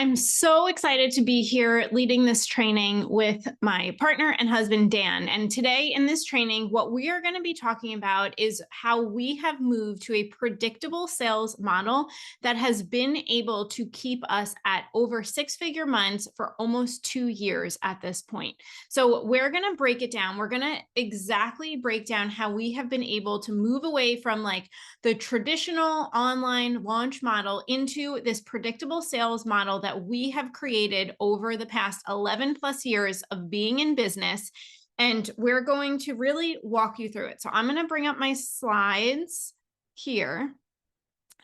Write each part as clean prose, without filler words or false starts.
I'm so excited to be here leading this training with my partner and husband, Dan. And today in this training, what we are going to be talking about is how we have moved to a predictable sales model that has been able to keep us at over six-figure months for almost 2 years at this point. So we're going to break it down. We're going to exactly break down how we have been able to move away from like the traditional online launch model into this predictable sales model that we have created over the past 11 plus years of being in business. And we're going to really walk you through it. So I'm going to bring up my slides here.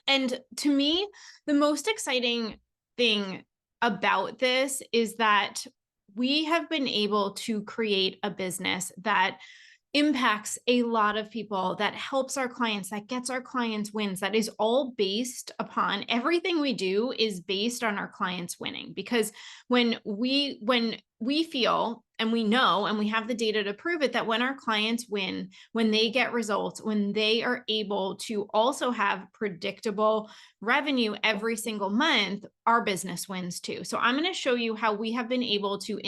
And to me, the most exciting thing about this is that we have been able to create a business that impacts a lot of people, that helps our clients, that gets our clients wins, that is all based upon everything we do is based on our clients winning. Because when we feel and we know, and we have the data to prove it, that when our clients win, when they get results, when they are able to also have predictable revenue every single month, our business wins too. So I'm going to show you how we have been able to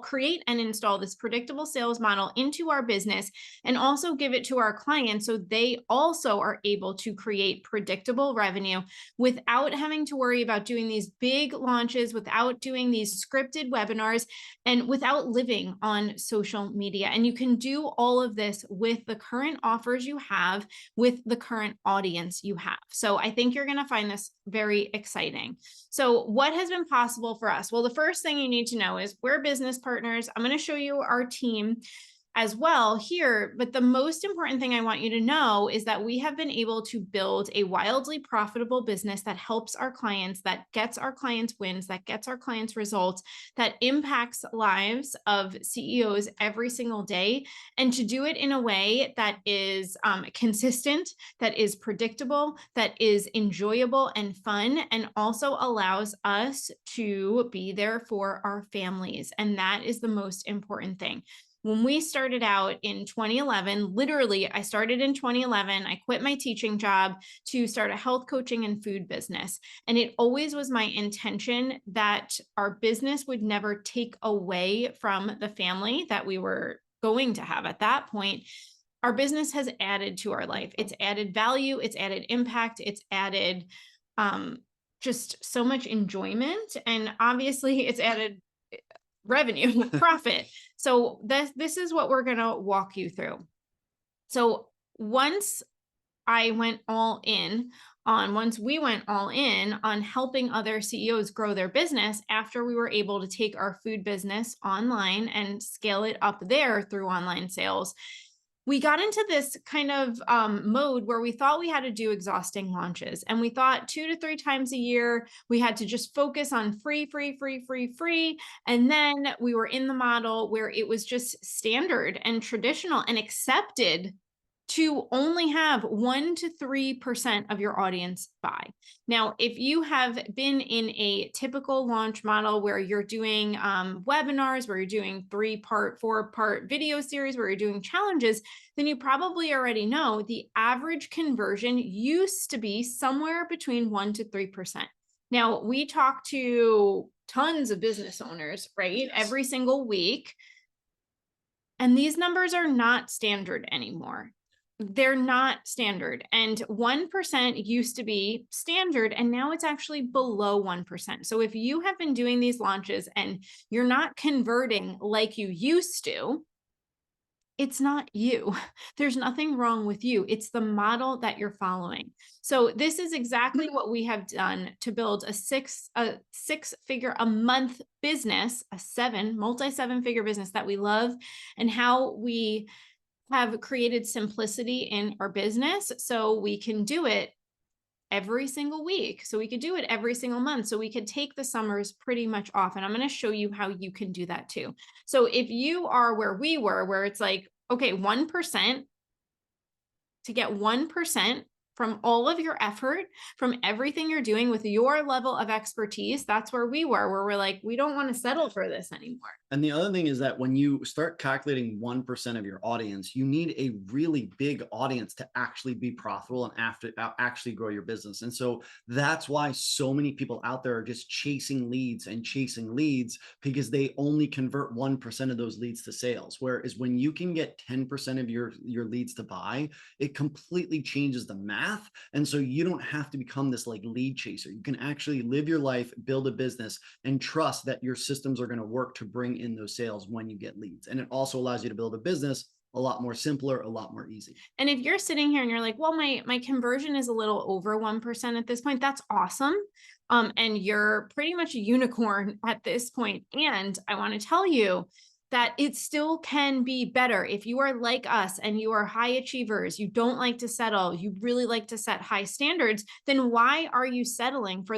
create and install this predictable sales model into our business and also give it to our clients so they also are able to create predictable revenue without having to worry about doing these big launches, without doing these scripted webinars, and without living on social media. And you can do all of this with the current offers you have, with the current audience you have. So I think you're going to find this very exciting. So what has been possible for us? Well, the first thing you need to know is we're business partners. I'm going to show you our team as well here. But the most important thing I want you to know is that we have been able to build a wildly profitable business that helps our clients, that gets our clients wins, that gets our clients results, that impacts lives of CEOs every single day. And to do it in a way that is consistent, that is predictable, that is enjoyable and fun, and also allows us to be there for our families. And that is the most important thing. When we started out in 2011, literally, I started in 2011. I quit my teaching job to start a health coaching and food business. And it always was my intention that our business would never take away from the family that we were going to have at that point. Our business has added to our life. It's added value, it's added impact, it's added just so much enjoyment. And obviously, it's added revenue, profit. So this is what we're going to walk you through. So once we went all in on helping other CEOs grow their business, after we were able to take our food business online and scale it up there through online sales, we got into this kind of mode where we thought we had to do exhausting launches. And we thought 2 to 3 times a year, we had to just focus on free. And then we were in the model where it was just standard and traditional and accepted to only have 1 to 3% of your audience buy. Now, if you have been in a typical launch model where you're doing webinars, where you're doing 3-part, 4-part video series, where you're doing challenges, then you probably already know the average conversion used to be somewhere between 1 to 3%. Now, we talk to tons of business owners, right? Yes. Every single week. And these numbers are not standard anymore. They're not standard. And 1% used to be standard, and now it's actually below 1%. So if you have been doing these launches and you're not converting like you used to, it's not you. There's nothing wrong with you. It's the model that you're following. So this is exactly what we have done to build a six-figure a month business, multi-7-figure business that we love, and how we have created simplicity in our business so we can do it every single week. So we could do it every single month. So we could take the summers pretty much off. And I'm going to show you how you can do that too. So if you are where we were, where it's like, okay, 1%, to get 1% from all of your effort, from everything you're doing with your level of expertise. That's where we were, where we're like, we don't want to settle for this anymore. And the other thing is that when you start calculating 1% of your audience, you need a really big audience to actually be profitable and actually grow your business. And so that's why so many people out there are just chasing leads and chasing leads, because they only convert 1% of those leads to sales. Whereas when you can get 10% of your leads to buy, it completely changes the math. And so you don't have to become this like lead chaser. You can actually live your life, build a business, and trust that your systems are going to work to bring in those sales when you get leads. And it also allows you to build a business a lot more simpler, a lot more easy. And if you're sitting here and you're like, well, my conversion is a little over 1% at this point, that's awesome. And you're pretty much a unicorn at this point. And I want to tell you that it still can be better. If you are like us and you are high achievers, you don't like to settle, you really like to set high standards, then why are you settling for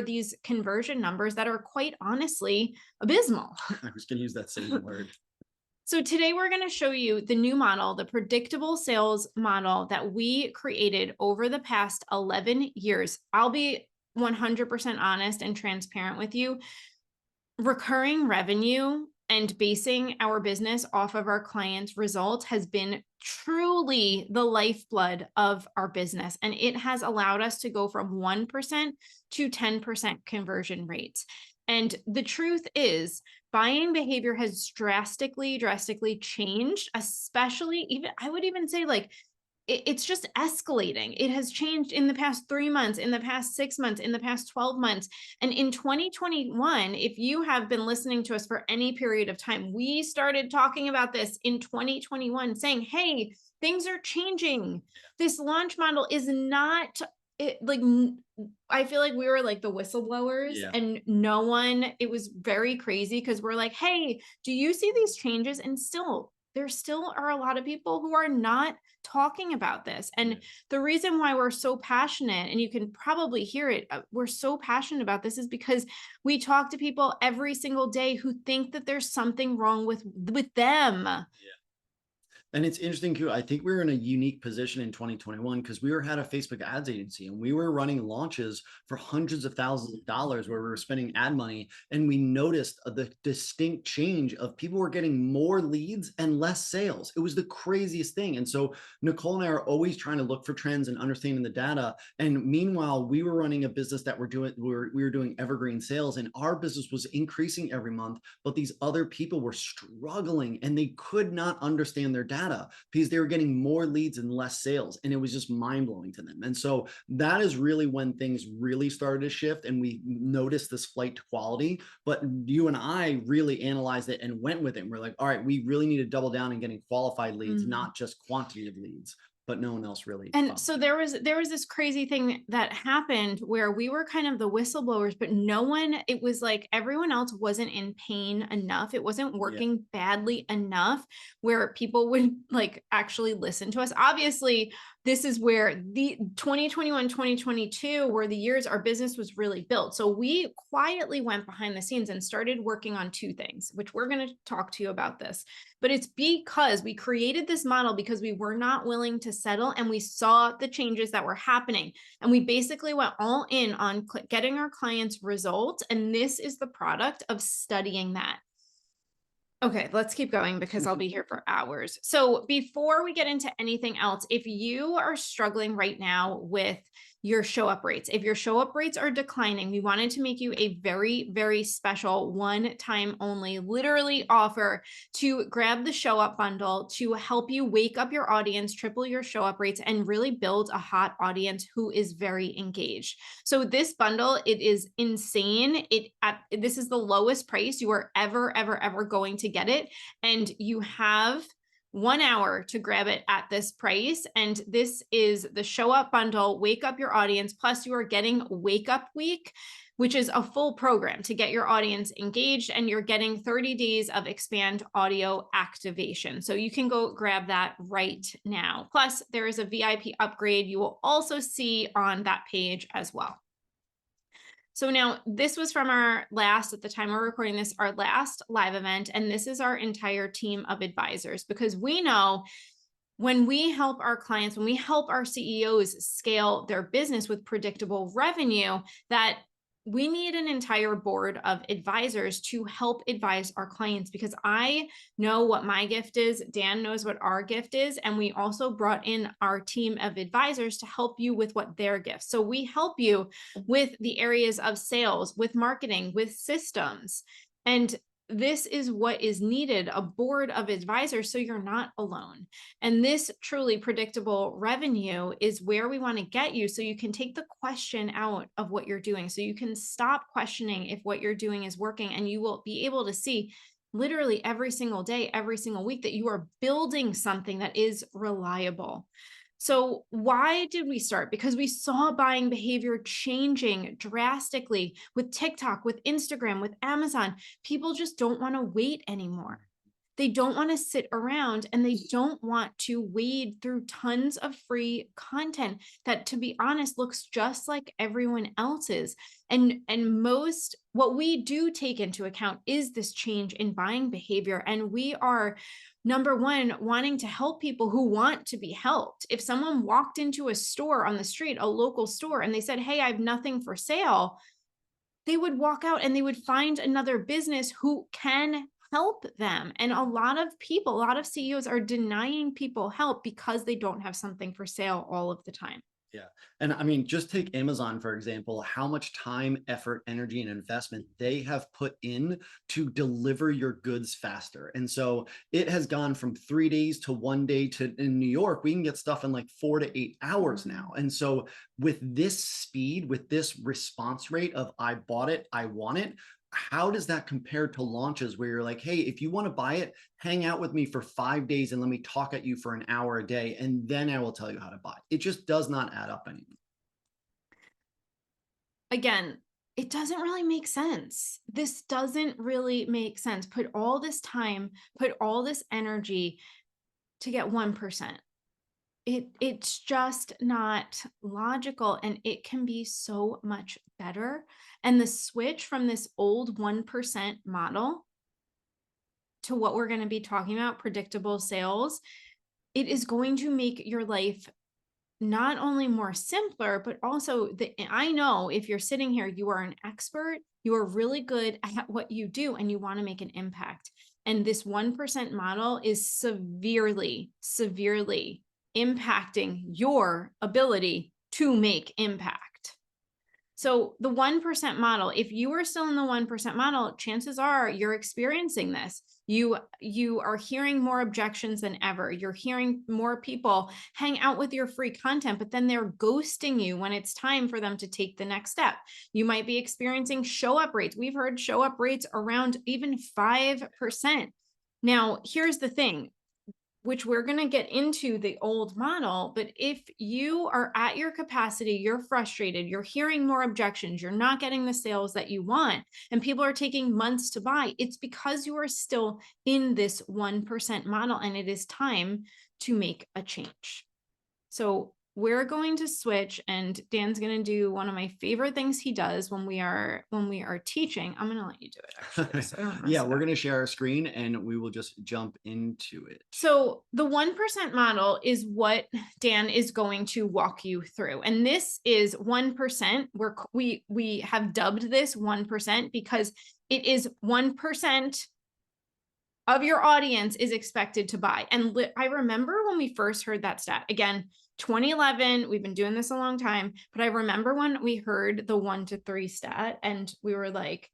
these conversion numbers that are quite honestly abysmal? I was going to use that same word. So today we're going to show you the new model, the predictable sales model that we created over the past 11 years. I'll be 100% honest and transparent with you. Recurring revenue and basing our business off of our clients' results has been truly the lifeblood of our business. And it has allowed us to go from 1% to 10% conversion rates. And the truth is, buying behavior has drastically changed, especially even, I would even say like, it's just escalating. It has changed in the past 3 months, in the past 6 months, in the past 12 months. And in 2021, if you have been listening to us for any period of time, we started talking about this in 2021, saying, hey, things are changing. This launch model is not I feel like we were like the whistleblowers, and no one, it was very crazy because we're like, hey, do you see these changes? And there still are a lot of people who are not talking about this. And the reason why we're so passionate, and you can probably hear it, we're so passionate about this is because we talk to people every single day who think that there's something wrong with them. And it's interesting too. I think we were in a unique position in 2021 because we had a Facebook ads agency and we were running launches for hundreds of thousands of dollars where we were spending ad money. And we noticed the distinct change of people were getting more leads and less sales. It was the craziest thing. And so Nicole and I are always trying to look for trends and understanding the data. And meanwhile, we were running a business that we were doing evergreen sales, and our business was increasing every month, but these other people were struggling and they could not understand their data because they were getting more leads and less sales, and it was just mind-blowing to them. And so that is really when things really started to shift, and we noticed this flight to quality. But you and I really analyzed it and went with it, and we're like, all right, we really need to double down on getting qualified leads, not just quantity of leads. But no one else really. And so there was this crazy thing that happened where we were kind of the whistleblowers, but it was like everyone else wasn't in pain enough. It wasn't working badly enough where people would like actually listen to us. Obviously, this is where the 2021, 2022 were the years our business was really built. So we quietly went behind the scenes and started working on two things, which we're going to talk to you about this. But it's because we created this model because we were not willing to settle, and we saw the changes that were happening. And we basically went all in on getting our clients results. And this is the product of studying that. Okay, let's keep going because I'll be here for hours. So before we get into anything else, if you are struggling right now with your show up rates, if your show up rates are declining, we wanted to make you a very, very special one-time only literally offer to grab the show up bundle to help you wake up your audience, triple your show up rates, and really build a hot audience who is very engaged. So this bundle, it is insane. This is the lowest price you are ever going to get it. And you have 1 hour to grab it at this price. And this is the show up bundle, wake up your audience. Plus you are getting wake up week, which is a full program to get your audience engaged. And you're getting 30 days of Expand audio activation. So you can go grab that right now. Plus there is a VIP upgrade you will also see on that page as well. So now this was from at the time we're recording this, our last live event. And this is our entire team of advisors, because we know when we help our clients, when we help our CEOs scale their business with predictable revenue, that we need an entire board of advisors to help advise our clients, because I know what my gift is. Dan knows what our gift is. And we also brought in our team of advisors to help you with what their gifts. So we help you with the areas of sales, with marketing, with systems. And this is what is needed, a board of advisors, so you're not alone. And this truly predictable revenue is where we want to get you, so you can take the question out of what you're doing. So you can stop questioning if what you're doing is working, and you will be able to see literally every single day, every single week, that you are building something that is reliable. So why did we start? Because we saw buying behavior changing drastically with TikTok, with Instagram, with Amazon. People just don't want to wait anymore. They don't want to sit around, and they don't want to wade through tons of free content that, to be honest, looks just like everyone else's. And most what we do take into account is this change in buying behavior. And we are, number one, wanting to help people who want to be helped. If someone walked into a store on the street, a local store, and they said, "Hey, I have nothing for sale," they would walk out and they would find another business who can help them. And a lot of people, a lot of CEOs are denying people help because they don't have something for sale all of the time. Yeah. And I mean, just take Amazon, for example, how much time, effort, energy, and investment they have put in to deliver your goods faster. And so it has gone from 3 days to 1 day to, in New York, we can get stuff in like 4 to 8 hours now. And so with this speed, with this response rate of I bought it, I want it, how does that compare to launches where you're like, hey, if you want to buy it, hang out with me for 5 days and let me talk at you for an hour a day, and then I will tell you how to buy it. It just does not add up anymore. Again, it doesn't really make sense. This doesn't really make sense. Put all this time, put all this energy to get 1%. It's just not logical, and it can be so much better. And the switch from this old 1% model to what we're going to be talking about, predictable sales, it is going to make your life not only more simpler, but also I know if you're sitting here, you are an expert, you are really good at what you do, and you want to make an impact. And this 1% model is severely, severely impacting your ability to make impact. So the 1% model, if you are still in the 1% model, chances are you're experiencing this. You are hearing more objections than ever. You're hearing more people hang out with your free content, but then they're ghosting you when it's time for them to take the next step. You might be experiencing show up rates. We've heard show up rates around even 5%. Now, here's the thing, which we're going to get into the old model. But if you are at your capacity, you're frustrated, you're hearing more objections, you're not getting the sales that you want, and people are taking months to buy, it's because you are still in this 1% model, and it is time to make a change. So we're going to switch, and Dan's going to do one of my favorite things he does when we are teaching. I'm going to let you do it, actually. So yeah, we're going to share our screen and we will just jump into it. So the 1% model is what Dan is going to walk you through. And this is 1%. We have dubbed this 1% because it is 1% of your audience is expected to buy. And I remember when we first heard that stat, again, 2011, we've been doing this a long time, but I remember when we heard the 1 to 3 stat and we were like,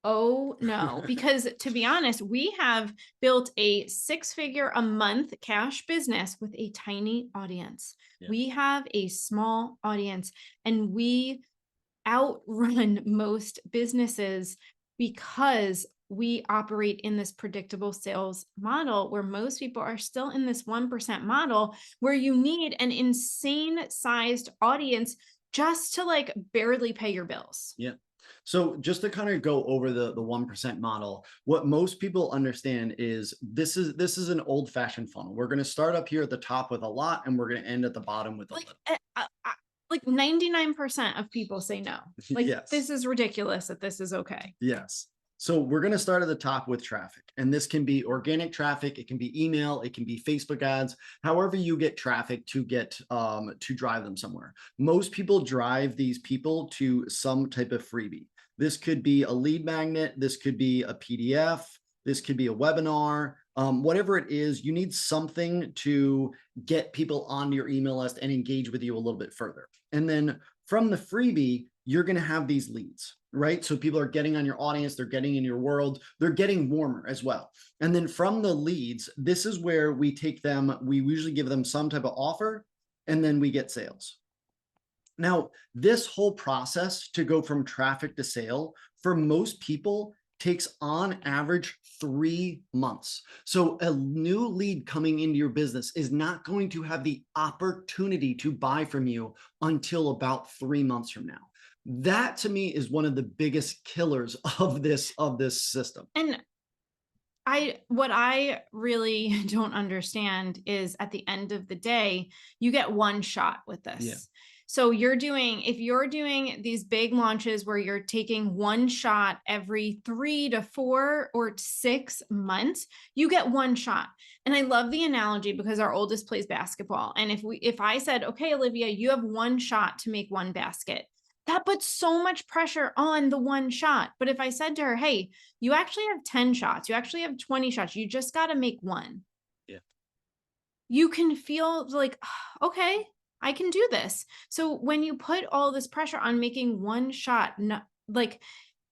oh no, because to be honest, we have built a 6-figure a month cash business with a tiny audience. Yeah. We have a small audience, and we outrun most businesses because we operate in this predictable sales model where most people are still in this 1% model, where you need an insane sized audience just to like barely pay your bills. Yeah. So just to kind of go over the 1% model, what most people understand is this is an old fashioned funnel. We're going to start up here at the top with a lot, and we're going to end at the bottom with a little. Like 99% of people say no. Like, yes. This is ridiculous that this is okay. Yes. So we're going to start at the top with traffic. And this can be organic traffic, it can be email, it can be Facebook ads, however you get traffic to drive them somewhere. Most people drive these people to some type of freebie. This could be a lead magnet, this could be a PDF, this could be a webinar, whatever it is, you need something to get people on your email list and engage with you a little bit further. And then from the freebie, you're going to have these leads, right? So people are getting on your audience, they're getting in your world, they're getting warmer as well. And then from the leads, this is where we take them, we usually give them some type of offer, and then we get sales. Now, this whole process to go from traffic to sale, for most people, takes on average 3 months. So a new lead coming into your business is not going to have the opportunity to buy from you until about 3 months from now. That to me is one of the biggest killers of this system. And what I really don't understand is at the end of the day, you get one shot with this. Yeah. So if you're doing these big launches where you're taking one shot every 3 to 4 or 6 months, you get one shot. And I love the analogy because our oldest plays basketball. And if I said, okay, Olivia, you have one shot to make one basket, that puts so much pressure on the one shot. But if I said to her, hey, you actually have 10 shots, you actually have 20 shots, you just got to make one. Yeah. You can feel like, okay, I can do this. So when you put all this pressure on making one shot, like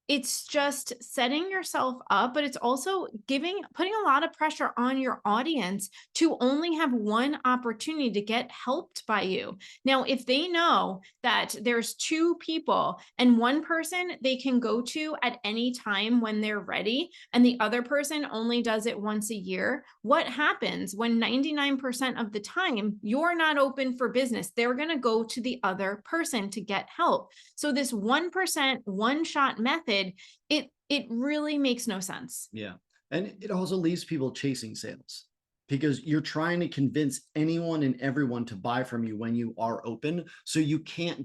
it's just setting yourself up, but it's also putting a lot of pressure on your audience to only have one opportunity to get helped by you. Now, if they know that there's 2 people and one person they can go to at any time when they're ready, and the other person only does it once a year, what happens when 99% of the time you're not open for business? They're going to go to the other person to get help. So this 1% one shot method, it really makes no sense. Yeah. And it also leaves people chasing sales because you're trying to convince anyone and everyone to buy from you when you are open. So you can't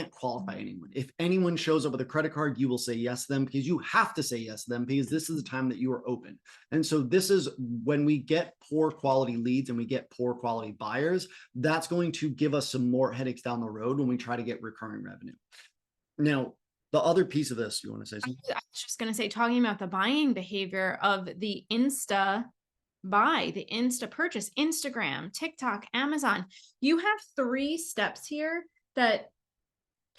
qualify anyone. If anyone shows up with a credit card, you will say yes to them because you have to say yes to them because this is the time that you are open. And so this is when we get poor quality leads and we get poor quality buyers, that's going to give us some more headaches down the road when we try to get recurring revenue. Now, the other piece of this, you want to say something? I was just going to say, talking about the buying behavior of the Insta buy, the Insta purchase, Instagram, TikTok, Amazon, you have 3 steps here that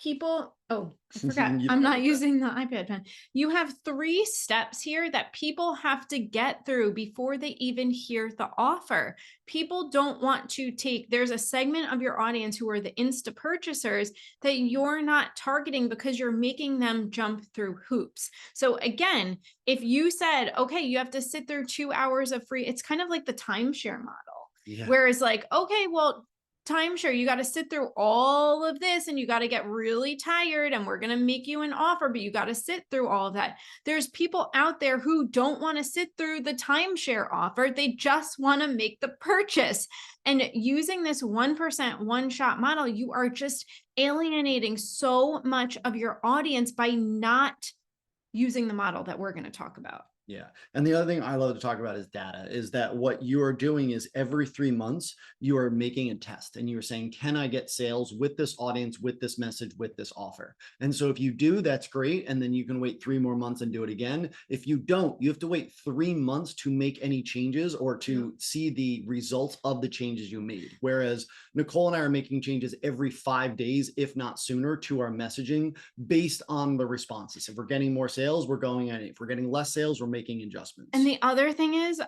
people, I forgot, I'm not using the iPad pen. You have 3 steps here that people have to get through before they even hear the offer. People don't want to there's a segment of your audience who are the Insta purchasers that you're not targeting because you're making them jump through hoops. So again, if you said, okay, you have to sit through 2 hours of free, it's kind of like the timeshare model. Yeah. Whereas like, okay, well, timeshare, you got to sit through all of this and you got to get really tired and we're going to make you an offer, but you got to sit through all of that. There's people out there who don't want to sit through the timeshare offer. They just want to make the purchase. And using this 1% one shot model, you are just alienating so much of your audience by not using the model that we're going to talk about. Yeah. And the other thing I love to talk about is data, is that what you are doing is every 3 months, you are making a test and you're saying, can I get sales with this audience, with this message, with this offer? And so if you do, that's great. And then you can wait 3 more months and do it again. If you don't, you have to wait 3 months to make any changes or to see the results of the changes you made. Whereas Nicole and I are making changes every 5 days, if not sooner, to our messaging based on the responses. If we're getting more sales, we're going at it. If we're getting less sales, we're making adjustments. And the other thing is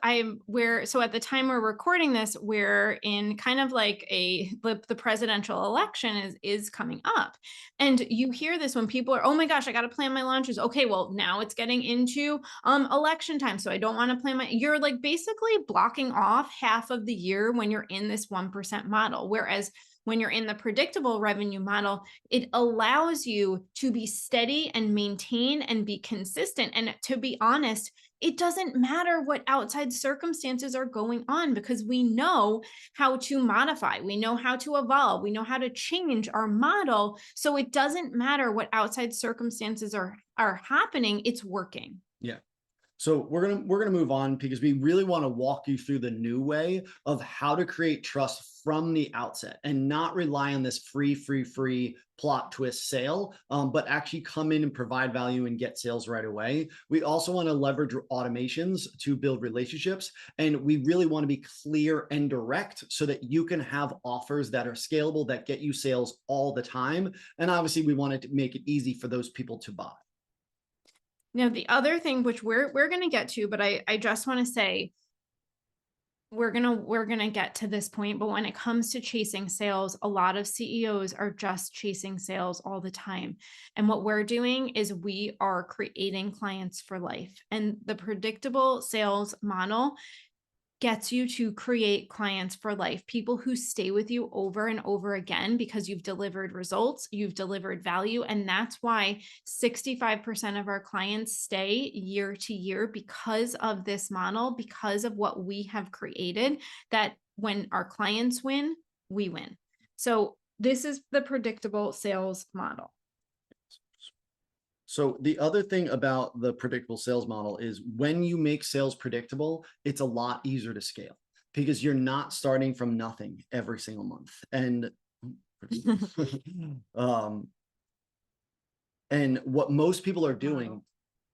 so at the time we're recording this, we're in kind of like the presidential election is coming up. And you hear this when people are, oh my gosh, I got to plan my launches. Okay, well now it's getting into election time. So I don't want to plan you're like basically blocking off half of the year when you're in this 1% model. Whereas when you're in the predictable revenue model, it allows you to be steady and maintain and be consistent. And to be honest, it doesn't matter what outside circumstances are going on because we know how to modify, we know how to evolve, we know how to change our model. So it doesn't matter what outside circumstances are happening, it's working. Yeah. So we're gonna move on because we really want to walk you through the new way of how to create trust from the outset and not rely on this free plot twist sale, but actually come in and provide value and get sales right away. We also want to leverage automations to build relationships, and we really want to be clear and direct so that you can have offers that are scalable that get you sales all the time. And obviously, we wanted to make it easy for those people to buy. Now, the other thing which we're going to get to, but I just want to say we're going to get to this point, but when it comes to chasing sales, a lot of CEOs are just chasing sales all the time. And what we're doing is we are creating clients for life. And the predictable sales model gets you to create clients for life, people who stay with you over and over again because you've delivered results, you've delivered value. And that's why 65% of our clients stay year to year because of this model, because of what we have created, that when our clients win, we win. So this is the predictable sales model. So the other thing about the predictable sales model is when you make sales predictable, it's a lot easier to scale because you're not starting from nothing every single month. And um, and what most people are doing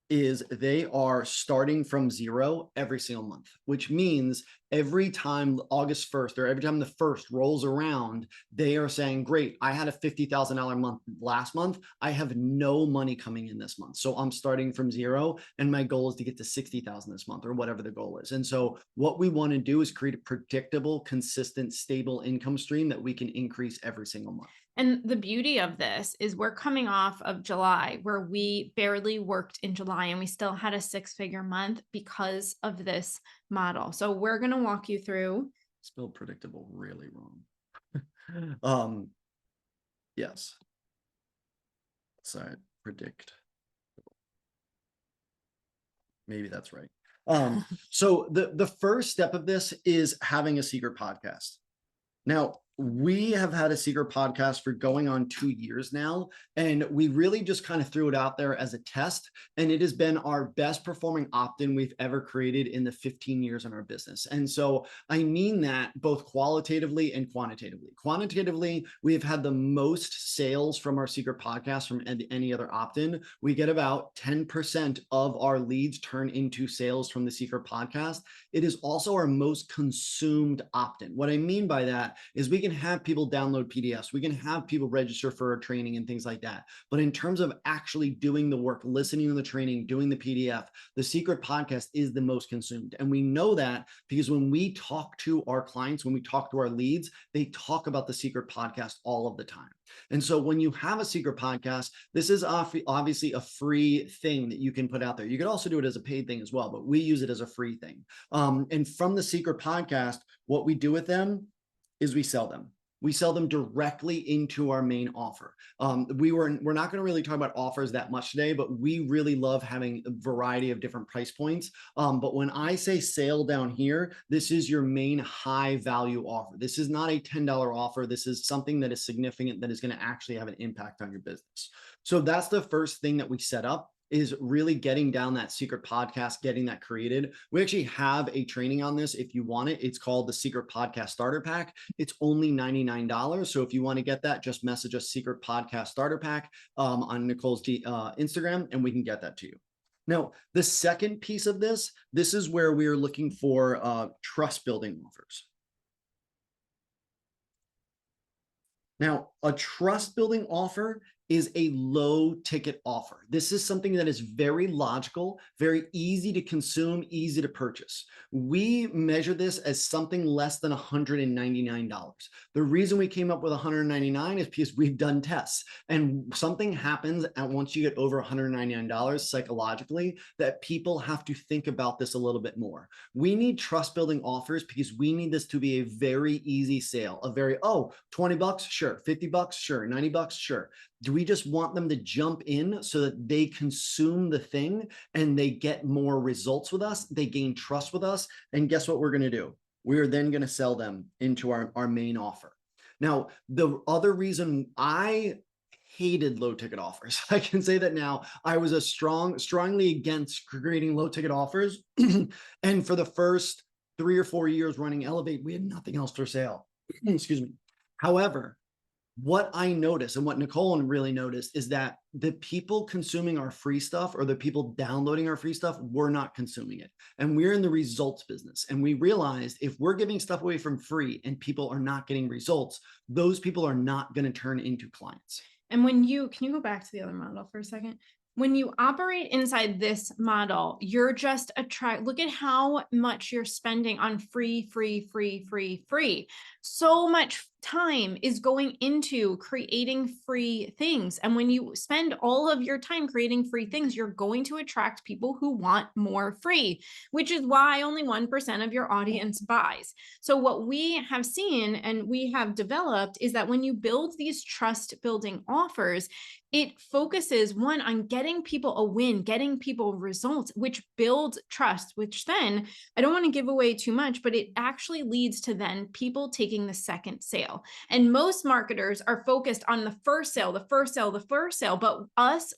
is they are starting from zero every single month, which means every time August 1st or every time the 1st rolls around, they are saying, great, I had a $50,000 month last month. I have no money coming in this month. So I'm starting from zero and my goal is to get to 60,000 this month or whatever the goal is. And so what we want to do is create a predictable, consistent, stable income stream that we can increase every single month. And the beauty of this is we're coming off of July where we barely worked in July and we still had a 6-figure month because of this model. So we're going to walk you through. Spelled predictable really wrong. Yes. Sorry, predict. Maybe that's right. So the first step of this is having a secret podcast. Now, we have had a secret podcast for going on 2 years now, and we really just kind of threw it out there as a test. And it has been our best performing opt-in we've ever created in the 15 years in our business. And so I mean that both qualitatively and quantitatively. Quantitatively, we have had the most sales from our secret podcast from any other opt-in. We get about 10% of our leads turn into sales from the secret podcast. It is also our most consumed opt-in. What I mean by that is we can have people download PDFs, we can have people register for a training and things like that. But in terms of actually doing the work, listening to the training, doing the PDF, the secret podcast is the most consumed. And we know that because when we talk to our clients, when we talk to our leads, they talk about the secret podcast all of the time. And so when you have a secret podcast, this is obviously a free thing that you can put out there. You could also do it as a paid thing as well, but we use it as a free thing. And from the secret podcast, what we do with them is we sell them. We sell them directly into our main offer. We're not going to really talk about offers that much today, but we really love having a variety of different price points. But when I say sale down here, this is your main high value offer. This is not a $10 offer. This is something that is significant that is going to actually have an impact on your business. So that's the first thing that we set up, is really getting down that secret podcast, getting that created. We actually have a training on this if you want it. It's called the Secret Podcast Starter Pack. It's only $99. So if you want to get that, just message us Secret Podcast Starter Pack on Nicole's Instagram, and we can get that to you. Now, the second piece of this is where we are looking for trust building offers. Now, a trust building offer is a low ticket offer. This is something that is very logical, very easy to consume, easy to purchase. We measure this as something less than $199. The reason we came up with $199 is because we've done tests, and something happens once you get over $199 psychologically that people have to think about this a little bit more. We need trust building offers because we need this to be a very easy sale, a very, oh, 20 bucks, sure, 50 bucks, sure, 90 bucks, sure. Do we just want them to jump in so that they consume the thing and they get more results with us? They gain trust with us. And guess what we're going to do? We're then going to sell them into our main offer. Now, the other reason I hated low ticket offers. I can say that now. I was strongly against creating low ticket offers. And for the first 3 or 4 years running Elevate, we had nothing else for sale. Excuse me. However, what I noticed and what Nicole really noticed is that the people consuming our free stuff or the people downloading our free stuff were not consuming it. And we're in the results business. And we realized if we're giving stuff away from free and people are not getting results, those people are not going to turn into clients. And can you go back to the other model for a second? When you operate inside this model, you're just look at how much you're spending on free. So much time is going into creating free things. And when you spend all of your time creating free things, you're going to attract people who want more free, which is why only 1% of your audience buys. So what we have seen and we have developed is that when you build these trust building offers, it focuses on getting people a win, getting people results, which builds trust, which then I don't want to give away too much, but it actually leads to then people taking the second sale. And most marketers are focused on the first sale. But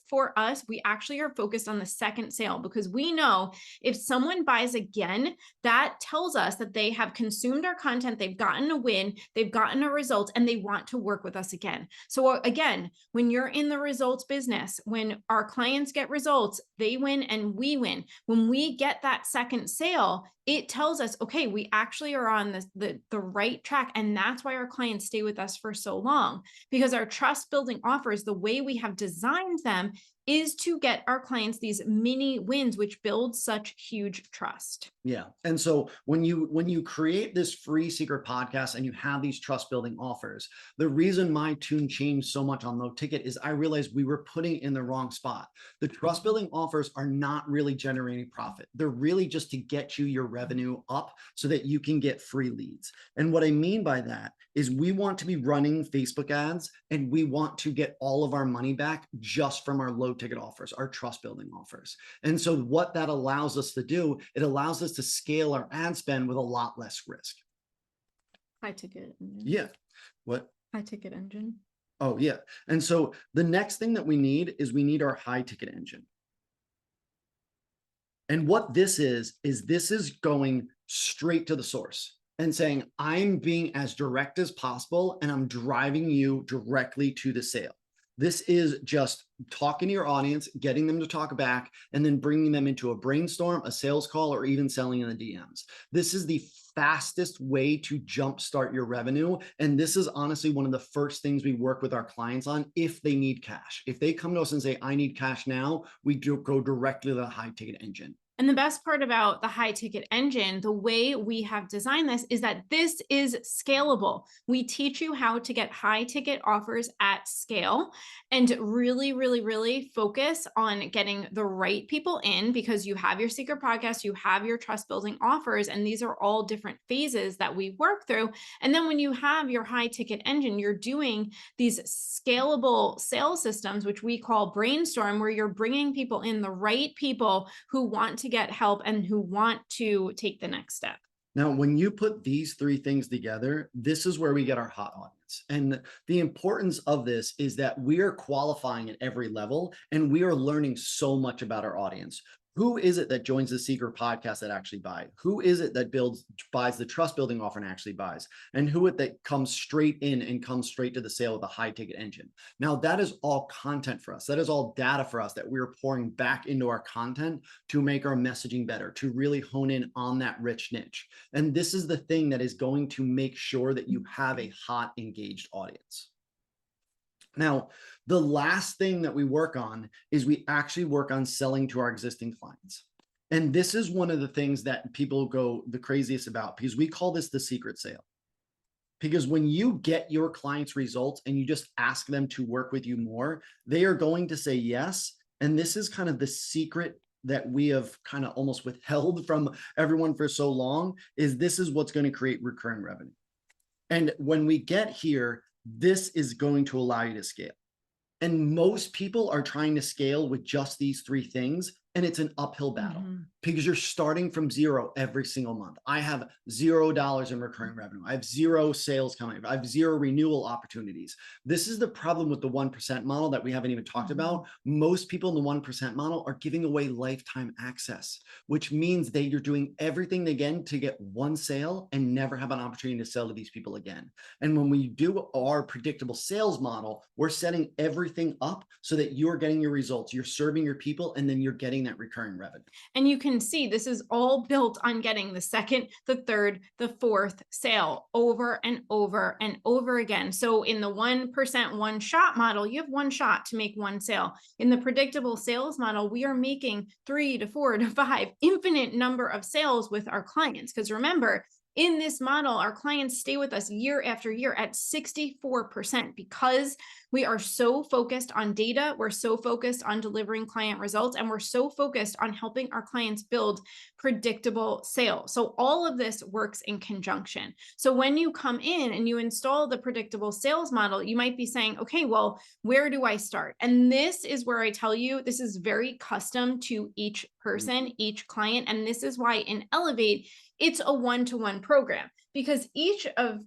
for us, we actually are focused on the second sale because we know if someone buys again, that tells us that they have consumed our content, they've gotten a win, they've gotten a result, and they want to work with us again. So again, when you're in the results business, when our clients get results, they win and we win. When we get that second sale, it tells us, okay, we actually are on the right track. And that's why our clients stay with us for so long, because our trust building offers, the way we have designed them, is to get our clients these mini wins, which build such huge trust. Yeah. And so when you create this free secret podcast and you have these trust building offers, the reason my tune changed so much on low ticket is I realized we were putting it in the wrong spot. The trust building offers are not really generating profit. They're really just to get you your revenue up so that you can get free leads. And what I mean by that is we want to be running Facebook ads and we want to get all of our money back just from our low ticket offers, our trust building offers. And so what that allows us to do, it allows us to scale our ad spend with a lot less risk. High ticket engine. Yeah. What? High ticket engine. Oh, yeah. And so the next thing that we need is our high ticket engine. And what this is going straight to the source and saying, I'm being as direct as possible and I'm driving you directly to the sale. This is just talking to your audience, getting them to talk back, and then bringing them into a brainstorm, a sales call, or even selling in the DMs. This is the fastest way to jumpstart your revenue. And this is honestly one of the first things we work with our clients on if they need cash. If they come to us and say, I need cash now, we go directly to the high ticket engine. And the best part about the high ticket engine, the way we have designed this is that this is scalable. We teach you how to get high ticket offers at scale and really focus on getting the right people in, because you have your secret podcast, you have your trust building offers, and these are all different phases that we work through. And then when you have your high ticket engine, you're doing these scalable sales systems, which we call Brainstorm, where you're bringing people in, the right people who want to get help and who want to take the next step. Now, when you put these three things together, this is where we get our hot audience. And the importance of this is that we are qualifying at every level and we are learning so much about our audience. Who is it that joins the secret podcast that actually buys? Who is it that buys the trust building offer and actually buys? And who it that comes straight in and comes straight to the sale with a high ticket engine? Now, that is all content for us. That is all data for us that we're pouring back into our content to make our messaging better, to really hone in on that rich niche. And this is the thing that is going to make sure that you have a hot, engaged audience. Now, the last thing that we work on is we actually work on selling to our existing clients. And this is one of the things that people go the craziest about, because we call this the secret sale. Because when you get your clients' results and you just ask them to work with you more, they are going to say yes. And this is kind of the secret that we have kind of almost withheld from everyone for so long, is this is what's going to create recurring revenue. And when we get here, this is going to allow you to scale. And most people are trying to scale with just these three things, and it's an uphill battle Mhm. because you're starting from zero every single month. I have $0 in recurring revenue. I have zero sales coming. I have zero renewal opportunities. This is the problem with the 1% model that we haven't even talked about. Most people in the 1% model are giving away lifetime access, which means that you're doing everything again to get one sale and never have an opportunity to sell to these people again. And when we do our predictable sales model, we're setting everything up so that you're getting your results, you're serving your people, and then you're getting that recurring revenue. And you can see this is all built on getting the second, the third, the fourth sale over and over and over again. So in the 1% one shot model, you have one shot to make one sale. In the predictable sales model, we are making 3 to 4 to 5 infinite number of sales with our clients. Because remember, in this model, our clients stay with us year after year at 64% because we are so focused on data, we're so focused on delivering client results, and we're so focused on helping our clients build predictable sales. So all of this works in conjunction. So when you come in and you install the predictable sales model, you might be saying, okay, well, where do I start? And this is where I tell you, this is very custom to each person, each client. And this is why in Elevate, it's a one-to-one program because each of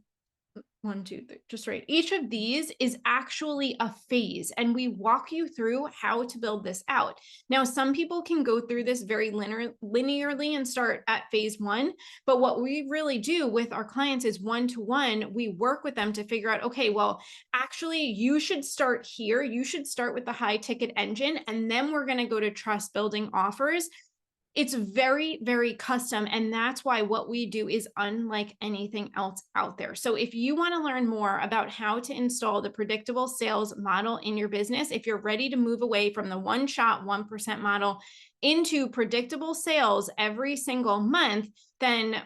one, two, three, just right. Each of these is actually a phase, and we walk you through how to build this out. Now, some people can go through this very linearly and start at phase one, but what we really do with our clients is one-to-one. We work with them to figure out, okay, well, actually, you should start here. You should start with the high ticket engine, and then we're going to go to trust building offers. It's very, very custom. And that's why what we do is unlike anything else out there. So if you want to learn more about how to install the predictable sales model in your business, if you're ready to move away from the one shot 1% model into predictable sales every single month, then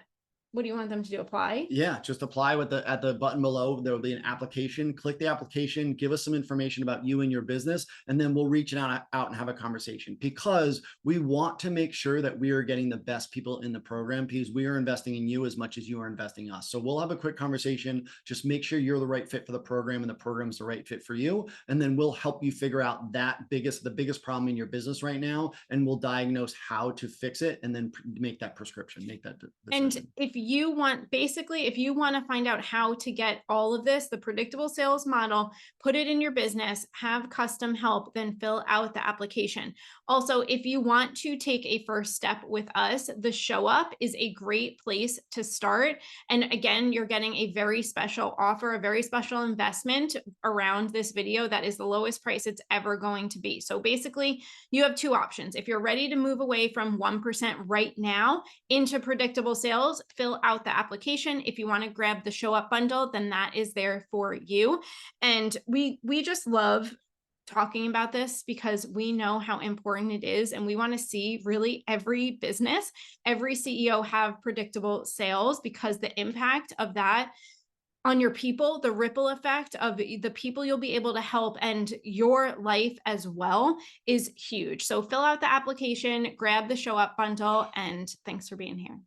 what do you want them to do? Apply? Yeah, just apply with at the button below. There will be an application. Click the application, give us some information about you and your business, and then we'll reach out and have a conversation because we want to make sure that we are getting the best people in the program because we are investing in you as much as you are investing in us. So we'll have a quick conversation. Just make sure you're the right fit for the program and the program's the right fit for you. And then we'll help you figure out the biggest problem in your business right now. And we'll diagnose how to fix it and then make that prescription, make that decision. And if you want, basically, if you want to find out how to get all of this, the predictable sales model, put it in your business, have custom help, then fill out the application. Also, if you want to take a first step with us, the Show Up is a great place to start. And again, you're getting a very special offer, a very special investment around this video that is the lowest price it's ever going to be. So basically, you have two options. If you're ready to move away from 1% right now into predictable sales, fill out the application. If you want to grab the Show Up bundle, then that is there for you. And we just love talking about this because we know how important it is. And we want to see really every business, every CEO have predictable sales because the impact of that on your people, the ripple effect of the people you'll be able to help and your life as well is huge. So fill out the application, grab the Show Up bundle, and thanks for being here.